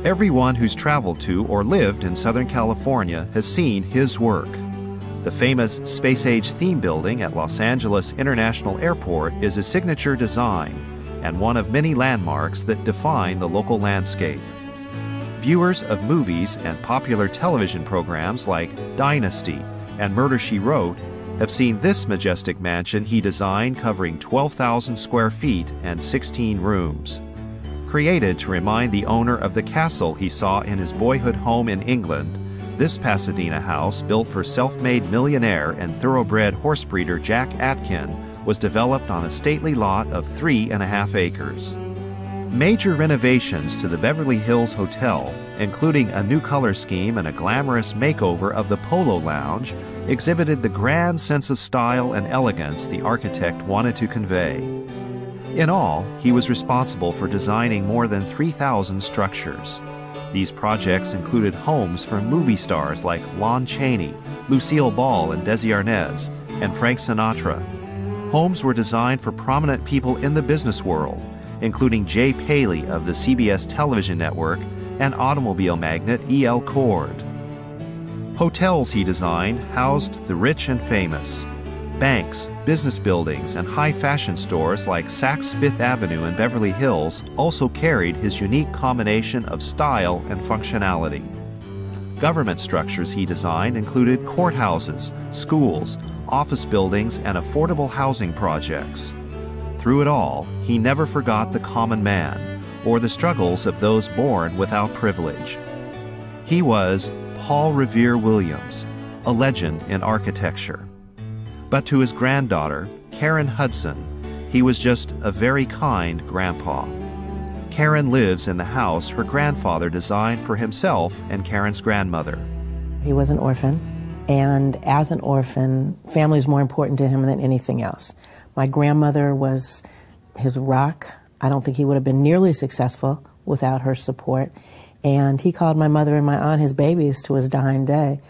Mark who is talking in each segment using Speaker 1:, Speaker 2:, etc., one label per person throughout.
Speaker 1: Everyone who's traveled to or lived in Southern California has seen his work. The famous Space Age theme building at Los Angeles International Airport is a signature design and one of many landmarks that define the local landscape. Viewers of movies and popular television programs like Dynasty and Murder, She Wrote have seen this majestic mansion he designed covering 12,000 square feet and 16 rooms. Created to remind the owner of the castle he saw in his boyhood home in England, this Pasadena house, built for self-made millionaire and thoroughbred horse breeder Jack Atkin, was developed on a stately lot of 3.5 acres. Major renovations to the Beverly Hills Hotel, including a new color scheme and a glamorous makeover of the Polo Lounge, exhibited the grand sense of style and elegance the architect wanted to convey. In all, he was responsible for designing more than 3,000 structures. These projects included homes for movie stars like Lon Chaney, Lucille Ball and Desi Arnaz, and Frank Sinatra. Homes were designed for prominent people in the business world, including Jay Paley of the CBS television network and automobile magnate E.L. Cord. Hotels he designed housed the rich and famous. Banks, business buildings, and high fashion stores like Saks Fifth Avenue in Beverly Hills also carried his unique combination of style and functionality. Government structures he designed included courthouses, schools, office buildings, and affordable housing projects. Through it all, he never forgot the common man or the struggles of those born without privilege. He was Paul Revere Williams, a legend in architecture. But to his granddaughter, Karen Hudson, he was just a very kind grandpa. Karen lives in the house her grandfather designed for himself and Karen's grandmother.
Speaker 2: He was an orphan, and as an orphan, family is more important to him than anything else. My grandmother was his rock. I don't think he would have been nearly successful without her support. And he called my mother and my aunt his babies to his dying day.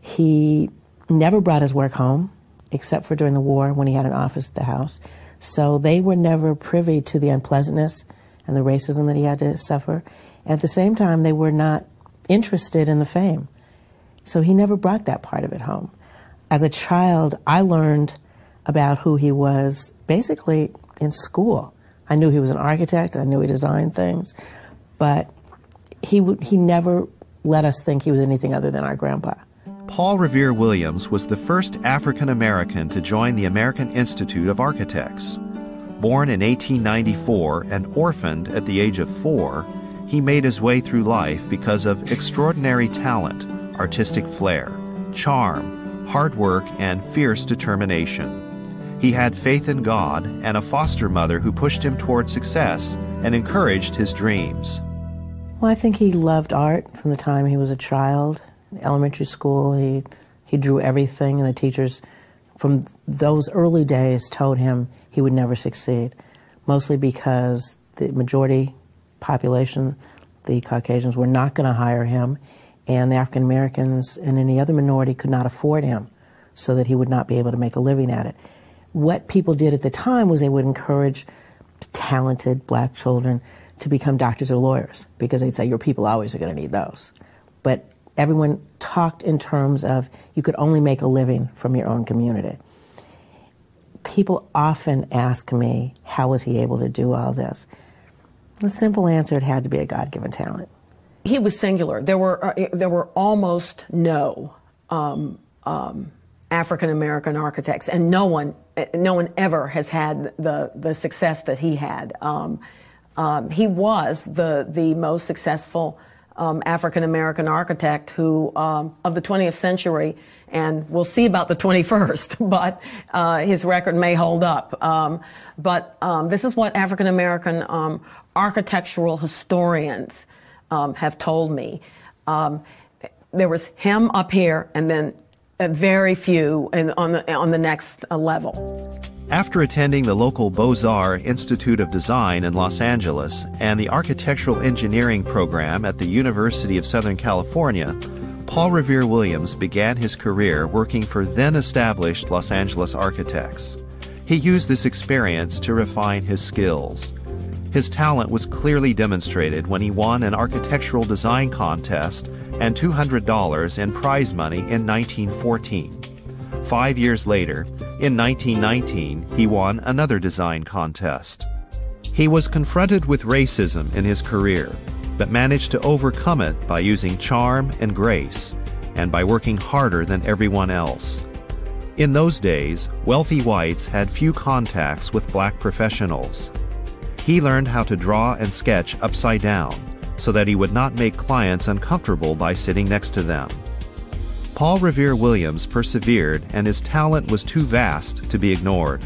Speaker 2: He never brought his work home, except for during the war when he had an office at the house. So they were never privy to the unpleasantness and the racism that he had to suffer. At the same time, they were not interested in the fame. So he never brought that part of it home. As a child, I learned about who he was basically in school. I knew he was an architect, I knew he designed things, but he never let us think he was anything other than our grandpa.
Speaker 1: Paul Revere Williams was the first African American to join the American Institute of Architects. Born in 1894 and orphaned at the age of 4, he made his way through life because of extraordinary talent, artistic flair, charm, hard work, and fierce determination. He had faith in God and a foster mother who pushed him toward success and encouraged his dreams.
Speaker 2: Well, I think he loved art from the time he was a child. In elementary school, he drew everything, and the teachers from those early days told him he would never succeed, mostly because the majority population, the Caucasians, were not going to hire him, and the African Americans and any other minority could not afford him, so that he would not be able to make a living at it. What people did at the time was they would encourage talented black children to become doctors or lawyers, because they'd say, your people always are going to need those. But everyone talked in terms of you could only make a living from your own community. People often ask me, how was he able to do all this? The simple answer, it had to be a God-given talent.
Speaker 3: He was singular. There were almost no African-American architects, and no one ever has had the success that he had. He was the most successful African-American architect who, of the 20th century, and we'll see about the 21st, but his record may hold up. But this is what African-American architectural historians have told me. There was him up here, and then very few on the next level.
Speaker 1: After attending the local Beaux-Arts Institute of Design in Los Angeles and the Architectural Engineering program at the University of Southern California, Paul Revere Williams began his career working for then-established Los Angeles architects. He used this experience to refine his skills. His talent was clearly demonstrated when he won an architectural design contest and $200 in prize money in 1914. 5 years later, in 1919, he won another design contest. He was confronted with racism in his career, but managed to overcome it by using charm and grace, and by working harder than everyone else. In those days, wealthy whites had few contacts with black professionals. He learned how to draw and sketch upside down, so that he would not make clients uncomfortable by sitting next to them. Paul Revere Williams persevered, and his talent was too vast to be ignored.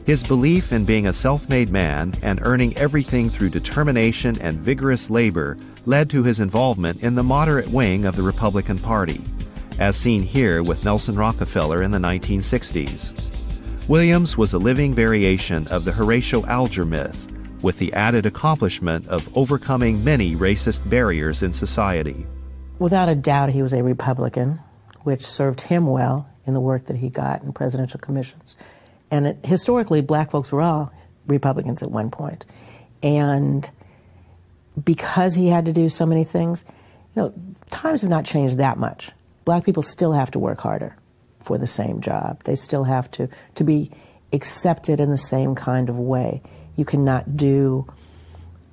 Speaker 1: His belief in being a self-made man and earning everything through determination and vigorous labor led to his involvement in the moderate wing of the Republican Party, as seen here with Nelson Rockefeller in the 1960s. Williams was a living variation of the Horatio Alger myth, with the added accomplishment of overcoming many racist barriers in society.
Speaker 2: Without a doubt, he was a Republican, which served him well in the work that he got in presidential commissions. And historically, black folks were all Republicans at one point. And because he had to do so many things, times have not changed that much. Black people still have to work harder for the same job. They still have to be accepted in the same kind of way. You cannot do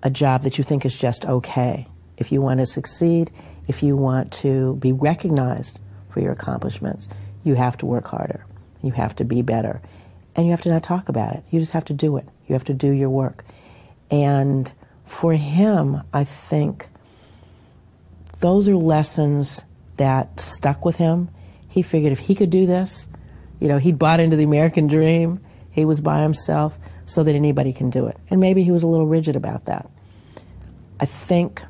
Speaker 2: a job that you think is just okay. If you want to succeed, if you want to be recognized for your accomplishments, you have to work harder. You have to be better. And you have to not talk about it. You just have to do it. You have to do your work. And for him, I think those are lessons that stuck with him. He figured if he could do this, he bought into the American dream. He was by himself so that anybody can do it. And maybe he was a little rigid about that. I think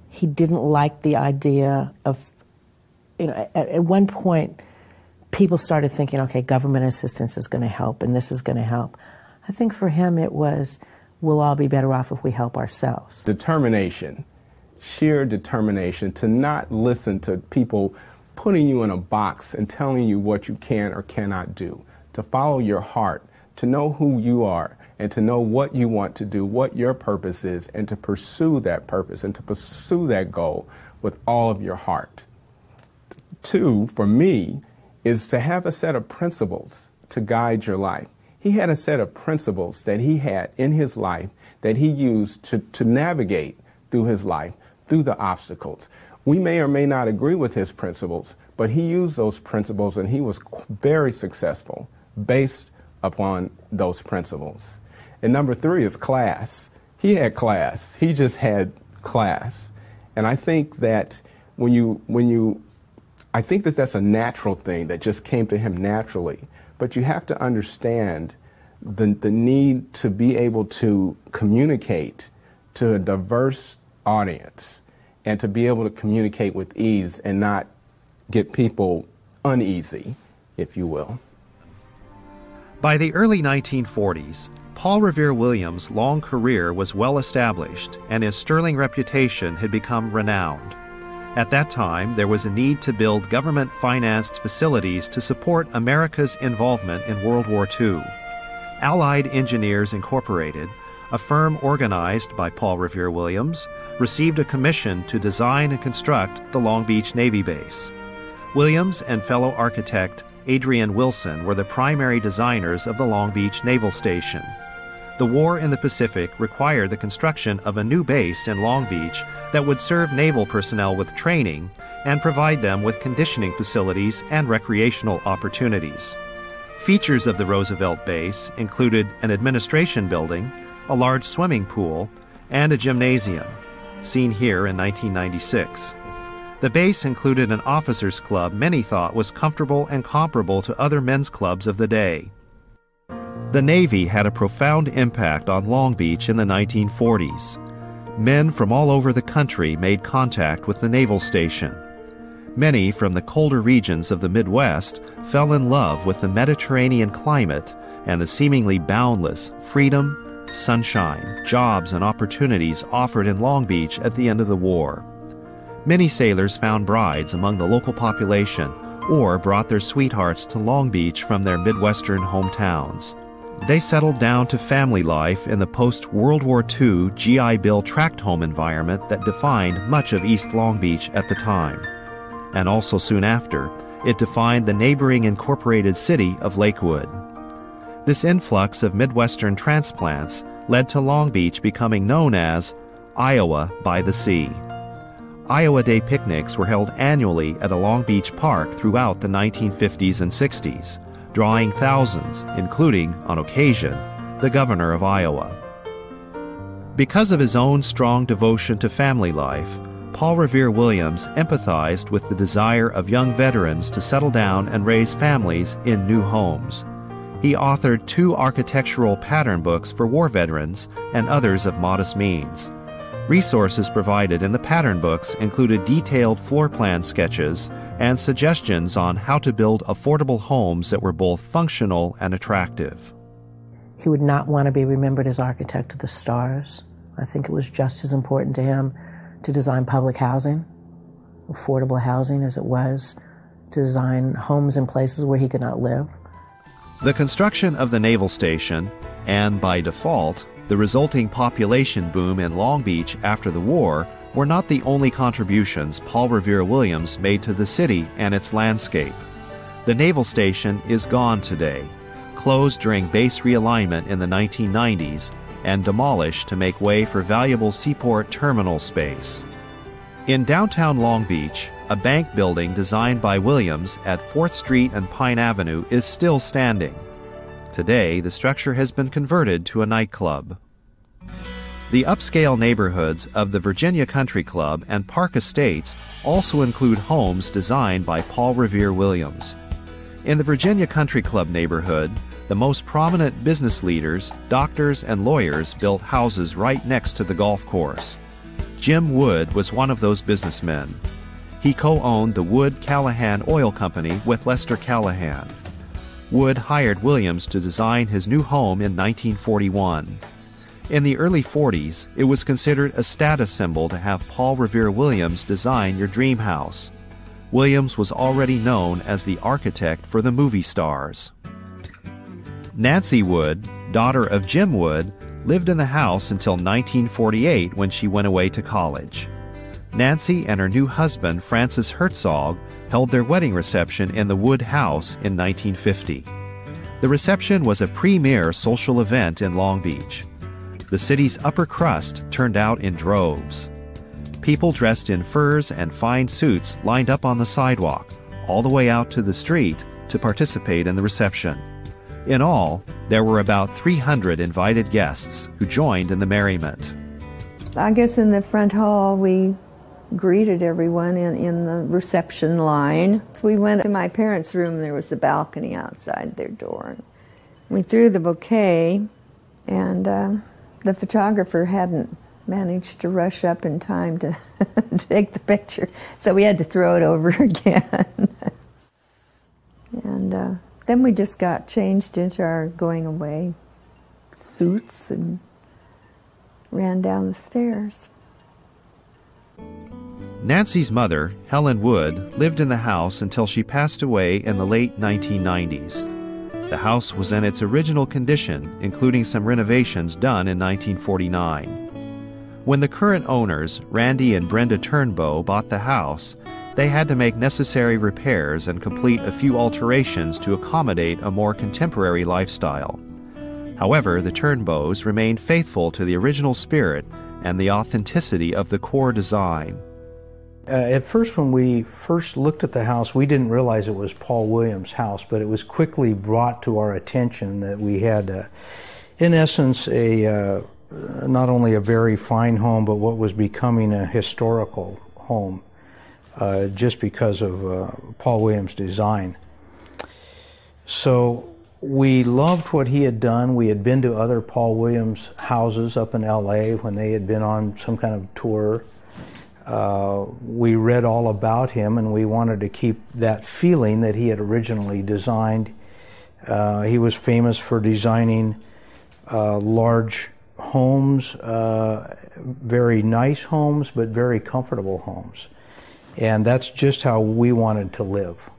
Speaker 2: he didn't like the idea of, at one point, people started thinking, okay, government assistance is going to help and this is going to help. I think for him it was, we'll all be better off if we help ourselves.
Speaker 4: Determination, sheer determination to not listen to people putting you in a box and telling you what you can or cannot do, to follow your heart, to know who you are and to know what you want to do, what your purpose is, and to pursue that purpose and to pursue that goal with all of your heart. Two, for me, is to have a set of principles to guide your life. He had a set of principles that he had in his life that he used to navigate through his life, through the obstacles. We may or may not agree with his principles, but he used those principles and he was very successful based upon those principles. And number three is class. He had class. He just had class. And I think that I think that that's a natural thing that just came to him naturally. But you have to understand the need to be able to communicate to a diverse audience and to be able to communicate with ease and not get people uneasy, if you will.
Speaker 1: By the early 1940s, Paul Revere Williams' long career was well established and his sterling reputation had become renowned. At that time, there was a need to build government-financed facilities to support America's involvement in World War II. Allied Engineers Incorporated, a firm organized by Paul Revere Williams, received a commission to design and construct the Long Beach Navy Base. Williams and fellow architect Adrian Wilson were the primary designers of the Long Beach Naval Station. The war in the Pacific required the construction of a new base in Long Beach that would serve naval personnel with training and provide them with conditioning facilities and recreational opportunities. Features of the Roosevelt base included an administration building, a large swimming pool, and a gymnasium, seen here in 1996. The base included an officers' club many thought was comfortable and comparable to other men's clubs of the day. The Navy had a profound impact on Long Beach in the 1940s. Men from all over the country made contact with the naval station. Many from the colder regions of the Midwest fell in love with the Mediterranean climate and the seemingly boundless freedom, sunshine, jobs, and opportunities offered in Long Beach at the end of the war. Many sailors found brides among the local population or brought their sweethearts to Long Beach from their Midwestern hometowns. They settled down to family life in the post-World War II GI Bill tract home environment that defined much of East Long Beach at the time. And also soon after, it defined the neighboring incorporated city of Lakewood. This influx of Midwestern transplants led to Long Beach becoming known as Iowa by the Sea. Iowa Day picnics were held annually at a Long Beach park throughout the 1950s and 60s, drawing thousands, including, on occasion, the governor of Iowa. Because of his own strong devotion to family life, Paul Revere Williams empathized with the desire of young veterans to settle down and raise families in new homes. He authored 2 architectural pattern books for war veterans and others of modest means. Resources provided in the pattern books included detailed floor plan sketches and suggestions on how to build affordable homes that were both functional and attractive.
Speaker 2: He would not want to be remembered as architect of the stars. I think it was just as important to him to design public housing, affordable housing, as it was to design homes in places where he could not live.
Speaker 1: The construction of the naval station, and by default, the resulting population boom in Long Beach after the war, were not the only contributions Paul Revere Williams made to the city and its landscape. The naval station is gone today, closed during base realignment in the 1990s, and demolished to make way for valuable seaport terminal space. In downtown Long Beach, a bank building designed by Williams at 4th Street and Pine Avenue is still standing. Today, the structure has been converted to a nightclub. The upscale neighborhoods of the Virginia Country Club and Park Estates also include homes designed by Paul Revere Williams. In the Virginia Country Club neighborhood, the most prominent business leaders, doctors, and lawyers built houses right next to the golf course. Jim Wood was one of those businessmen. He co-owned the Wood-Callahan Oil Company with Lester Callahan. Wood hired Williams to design his new home in 1941. In the early 40s, it was considered a status symbol to have Paul Revere Williams design your dream house. Williams was already known as the architect for the movie stars. Nancy Wood, daughter of Jim Wood, lived in the house until 1948 when she went away to college. Nancy and her new husband, Francis Herzog, held their wedding reception in the Wood House in 1950. The reception was a premier social event in Long Beach. The city's upper crust turned out in droves. People dressed in furs and fine suits lined up on the sidewalk, all the way out to the street, to participate in the reception. In all, there were about 300 invited guests who joined in the merriment.
Speaker 5: I guess in the front hall we greeted everyone in the reception line. We went to my parents' room. There was a balcony outside their door. We threw the bouquet, and the photographer hadn't managed to rush up in time to take the picture, so we had to throw it over again. And then we just got changed into our going away suits and ran down the stairs.
Speaker 1: Nancy's mother, Helen Wood, lived in the house until she passed away in the late 1990s. The house was in its original condition, including some renovations done in 1949. When the current owners, Randy and Brenda Turnbow, bought the house, they had to make necessary repairs and complete a few alterations to accommodate a more contemporary lifestyle. However, the Turnbows remained faithful to the original spirit and the authenticity of the core design.
Speaker 6: At first, when we first looked at the house, we didn't realize it was Paul Williams' house, but it was quickly brought to our attention that we had, in essence, not only a very fine home, but what was becoming a historical home, just because of Paul Williams' design. So we loved what he had done. We had been to other Paul Williams houses up in L.A. when they had been on some kind of tour. We read all about him, and we wanted to keep that feeling that he had originally designed. He was famous for designing large homes, very nice homes, but very comfortable homes. And that's just how we wanted to live.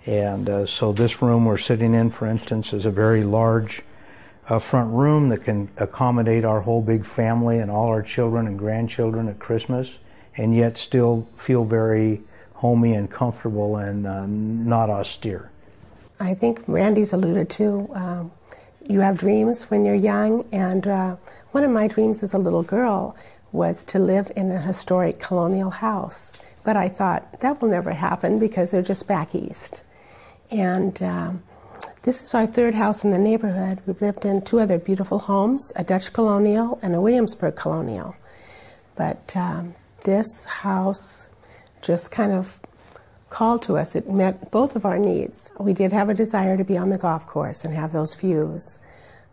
Speaker 6: And so this room we're sitting in, for instance, is a very large a front room that can accommodate our whole big family and all our children and grandchildren at Christmas, and yet still feel very homey and comfortable and not austere.
Speaker 7: I think Randy's alluded to, you have dreams when you're young, and one of my dreams as a little girl was to live in a historic colonial house. But I thought, that will never happen because they're just back east. And this is our third house in the neighborhood. We've lived in two other beautiful homes, a Dutch colonial and a Williamsburg colonial. But this house just kind of called to us. It met both of our needs. We did have a desire to be on the golf course and have those views.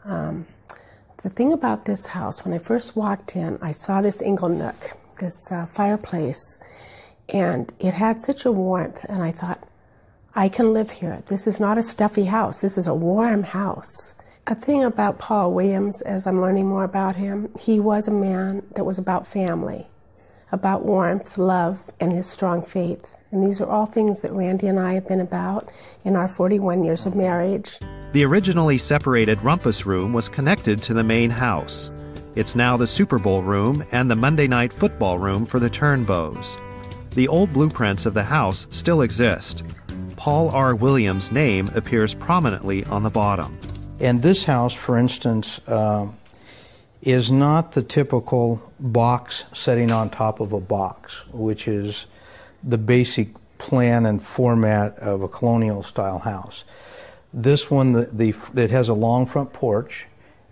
Speaker 7: The thing about this house, when I first walked in, I saw this ingle nook, this fireplace, and it had such a warmth, and I thought, I can live here. This is not a stuffy house. This is a warm house. A thing about Paul Williams, as I'm learning more about him, he was a man that was about family, about warmth, love, and his strong faith. And these are all things that Randy and I have been about in our 41 years of marriage.
Speaker 1: The originally separated rumpus room was connected to the main house. It's now the Super Bowl room and the Monday night football room for the Turnbows. The old blueprints of the house still exist. Paul R. Williams' name appears prominently on the bottom.
Speaker 6: And this house, for instance, is not the typical box sitting on top of a box, which is the basic plan and format of a colonial style house. This one, it has a long front porch,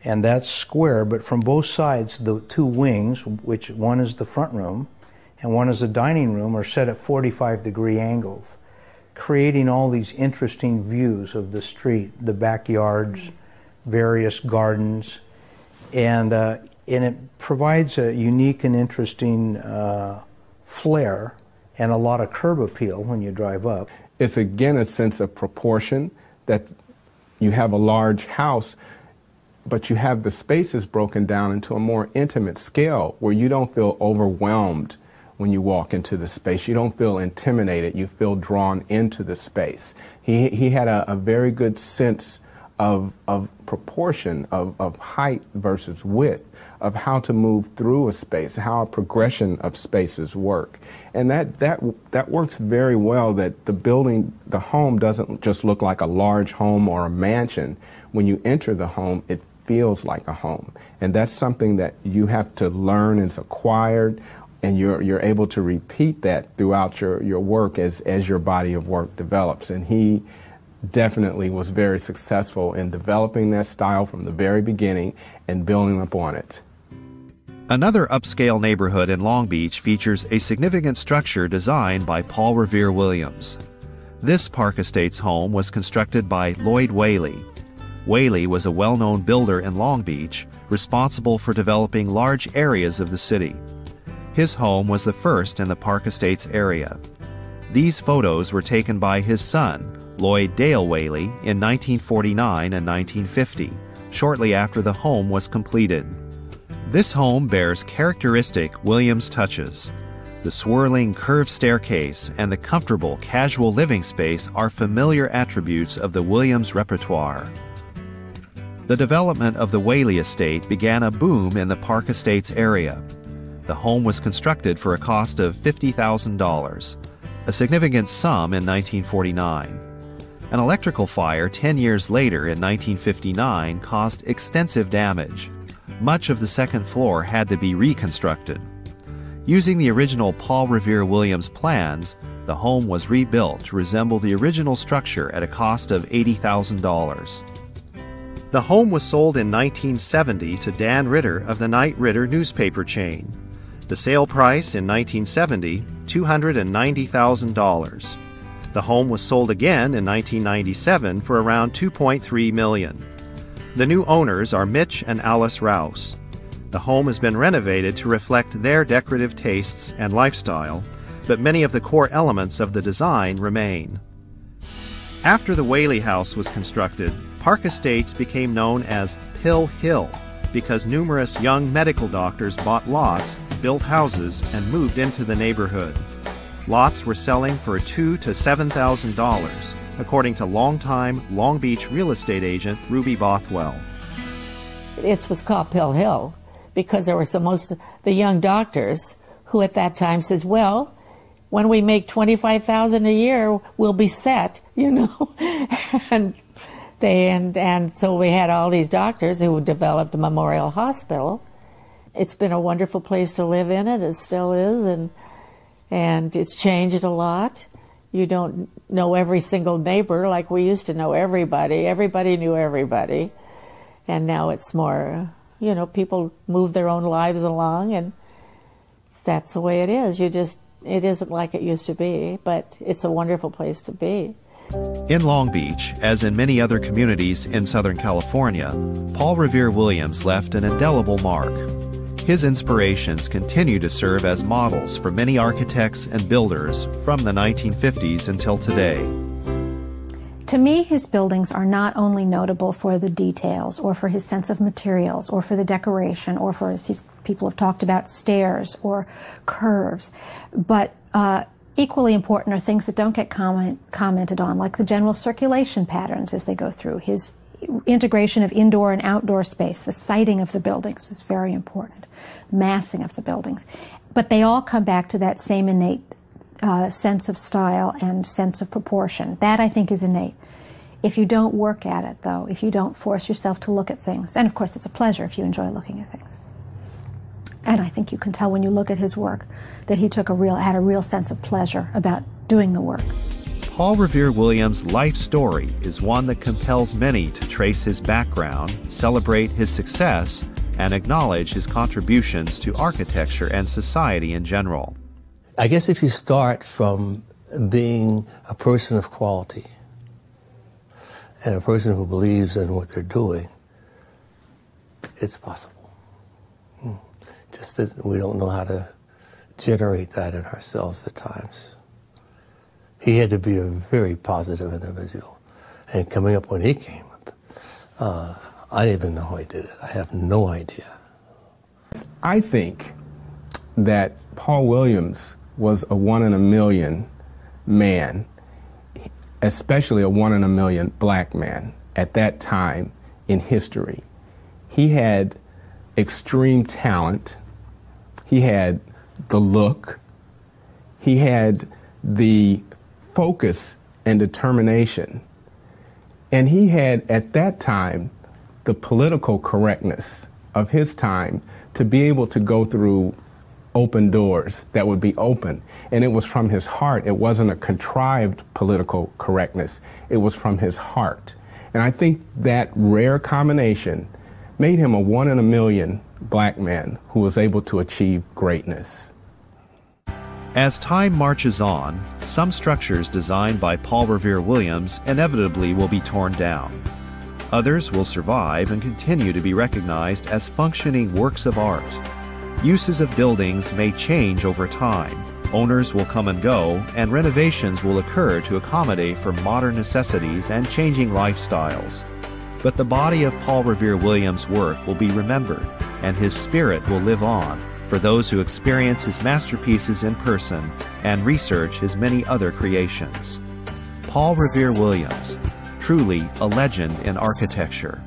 Speaker 6: and that's square, but from both sides, the two wings, which one is the front room and one is the dining room, are set at 45-degree angles, creating all these interesting views of the street, the backyards, various gardens, and it provides a unique and interesting flair and a lot of curb appeal when you drive up.
Speaker 4: It's again a sense of proportion, that you have a large house, but you have the spaces broken down into a more intimate scale where you don't feel overwhelmed when you walk into the space. You don't feel intimidated. You feel drawn into the space. He had a very good sense of proportion, of height versus width, of how to move through a space, how a progression of spaces work. And that works very well, that the home doesn't just look like a large home or a mansion. When you enter the home, it feels like a home. And that's something that you have to learn, it's acquired, and you're able to repeat that throughout your work as your body of work develops. And he definitely was very successful in developing that style from the very beginning and building upon it.
Speaker 1: Another upscale neighborhood in Long Beach features a significant structure designed by Paul Revere Williams. This Park Estates home was constructed by Lloyd Whaley. Whaley was a well-known builder in Long Beach, responsible for developing large areas of the city. His home was the first in the Park Estates area. These photos were taken by his son, Lloyd Dale Whaley, in 1949 and 1950, shortly after the home was completed. This home bears characteristic Williams touches. The swirling curved staircase and the comfortable casual living space are familiar attributes of the Williams repertoire. The development of the Whaley estate began a boom in the Park Estates area. The home was constructed for a cost of $50,000, a significant sum in 1949. An electrical fire 10 years later in 1959 caused extensive damage. Much of the second floor had to be reconstructed. Using the original Paul Revere Williams plans, the home was rebuilt to resemble the original structure at a cost of $80,000. The home was sold in 1970 to Dan Ritter of the Knight Ritter newspaper chain. The sale price in 1970, $290,000. The home was sold again in 1997 for around $2.3 million. The new owners are Mitch and Alice Rouse. The home has been renovated to reflect their decorative tastes and lifestyle, but many of the core elements of the design remain. After the Whaley House was constructed, Park Estates became known as Pill Hill because numerous young medical doctors bought lots, built houses, and moved into the neighborhood. Lots were selling for $2,000 to $7,000, according to longtime Long Beach real estate agent Ruby Bothwell.
Speaker 8: it was called Pill Hill because there were the young doctors who at that time says, well, when we make $25,000 a year, we'll be set, you know. and so we had all these doctors who developed a Memorial Hospital. It's been a wonderful place to live in it. It still is, and it's changed a lot. You don't know every single neighbor like we used to know everybody. Everybody knew everybody. And now it's more, you know, people move their own lives along, and that's the way it is. It isn't like it used to be, but it's a wonderful place to be.
Speaker 1: In Long Beach, as in many other communities in Southern California, Paul Revere Williams left an indelible mark. His inspirations continue to serve as models for many architects and builders from the 1950s until today.
Speaker 9: To me, his buildings are not only notable for the details or for his sense of materials or for the decoration or for, as people have talked about, stairs or curves, but equally important are things that don't get commented on, like the general circulation patterns as they go through. His integration of indoor and outdoor space, the siting of the buildings is very important, massing of the buildings. But they all come back to that same innate sense of style and sense of proportion. That, I think, is innate. If you don't work at it, though, if you don't force yourself to look at things, and of course it's a pleasure if you enjoy looking at things. And I think you can tell when you look at his work that he had a real sense of pleasure about doing the work.
Speaker 1: Paul Revere Williams' life story is one that compels many to trace his background, celebrate his success, and acknowledge his contributions to architecture and society in general.
Speaker 10: I guess if you start from being a person of quality and a person who believes in what they're doing, it's possible. Just that we don't know how to generate that in ourselves at times. He had to be a very positive individual. And coming up when he came up, I didn't even know how he did it. I have no idea.
Speaker 4: I think that Paul Williams was a 1 in a million man, especially a 1 in a million black man at that time in history. He had extreme talent. He had the look. He had the focus and determination. And he had, at that time, the political correctness of his time to be able to go through open doors that would be open. And it was from his heart. It wasn't a contrived political correctness. It was from his heart. And I think that rare combination made him a 1 in a million black man who was able to achieve greatness.
Speaker 1: As time marches on, some structures designed by Paul Revere Williams inevitably will be torn down. Others will survive and continue to be recognized as functioning works of art. Uses of buildings may change over time. Owners will come and go, and renovations will occur to accommodate for modern necessities and changing lifestyles. But the body of Paul Revere Williams' work will be remembered, and his spirit will live on for those who experience his masterpieces in person and research his many other creations. Paul Revere Williams, truly a legend in architecture.